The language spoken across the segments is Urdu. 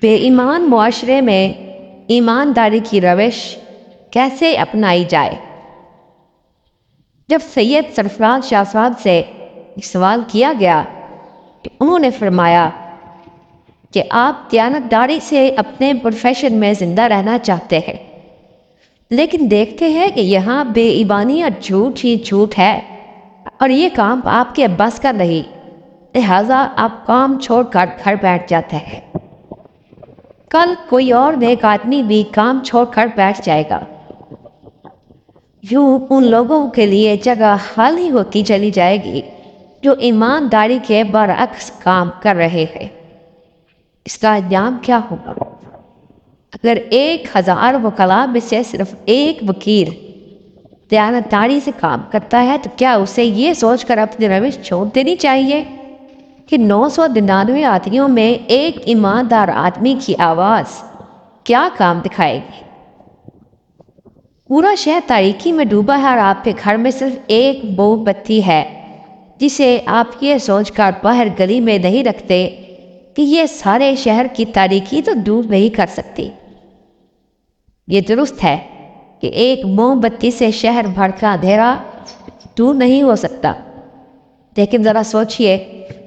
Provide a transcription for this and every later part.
بے ایمان معاشرے میں ایمانداری کی روش کیسے اپنائی جائے؟ جب سید سرفراز شاہ صاحب سے سوال کیا گیا تو انہوں نے فرمایا کہ آپ دیانتداری سے اپنے پروفیشن میں زندہ رہنا چاہتے ہیں، لیکن دیکھتے ہیں کہ یہاں بے ایمانی اور جھوٹ ہی جھوٹ ہے اور یہ کام آپ کے بس کا نہیں، لہٰذا آپ کام چھوڑ کر گھر بیٹھ جاتے ہیں۔ کل کوئی اور نیک آدمی بھی کام چھوڑ کر بیٹھ جائے گا، یوں ان لوگوں کے لیے جگہ خالی ہوتی چلی جائے گی جو ایمانداری کے برعکس کام کر رہے ہیں۔ اس کا انجام کیا ہوگا؟ اگر 1000 وکلاء میں سے صرف ایک وکیل دیانتداری سے کام کرتا ہے تو کیا اسے یہ سوچ کر اپنی روش چھوڑ دینی چاہیے کہ 999 آدمیوں میں ایک ایماندار آدمی کی آواز کیا کام دکھائے گی؟ پورا شہر تاریکی میں ڈوبا ہے اور آپ کے گھر میں صرف ایک موم بتی ہے جسے آپ یہ سوچ کر باہر گلی میں نہیں رکھتے کہ یہ سارے شہر کی تاریکی تو دور نہیں کر سکتی۔ یہ درست ہے کہ ایک موم بتی سے شہر بھر کا اندھیرا دور نہیں ہو سکتا، لیکن ذرا سوچئے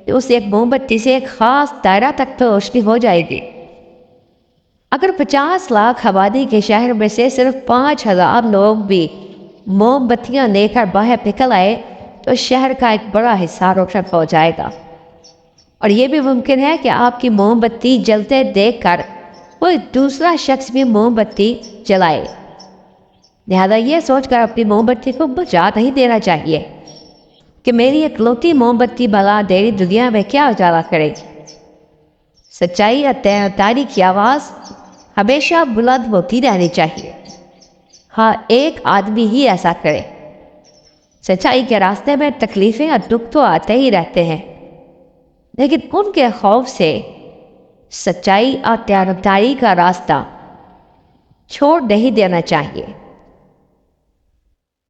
کہ اس ایک موم بتی سے ایک خاص دائرہ تک تو روشنی ہو جائے گی۔ اگر 50 لاکھ آبادی کے شہر میں سے صرف 5000 لوگ بھی موم بتیاں لے کر باہر نکل آئے تو شہر کا ایک بڑا حصہ روشن ہو جائے گا، اور یہ بھی ممکن ہے کہ آپ کی موم بتی جلتے دیکھ کر کوئی دوسرا شخص بھی موم بتی جلائے، لہذا یہ سوچ کر اپنی موم بتی کو بجھا نہیں دینا چاہیے کہ میری اکلوتی موم بتی بھلا دیری دنیا میں کیا اجالا کرے گی۔ سچائی اور دیانتداری کی آواز ہمیشہ بلند ہوتی رہنی چاہیے، ہاں ایک آدمی ہی ایسا کرے۔ سچائی کے راستے میں تکلیفیں اور دکھ تو آتے ہی رہتے ہیں، لیکن ان کے خوف سے سچائی اور دیانتداری کا راستہ چھوڑ نہیں دینا چاہیے۔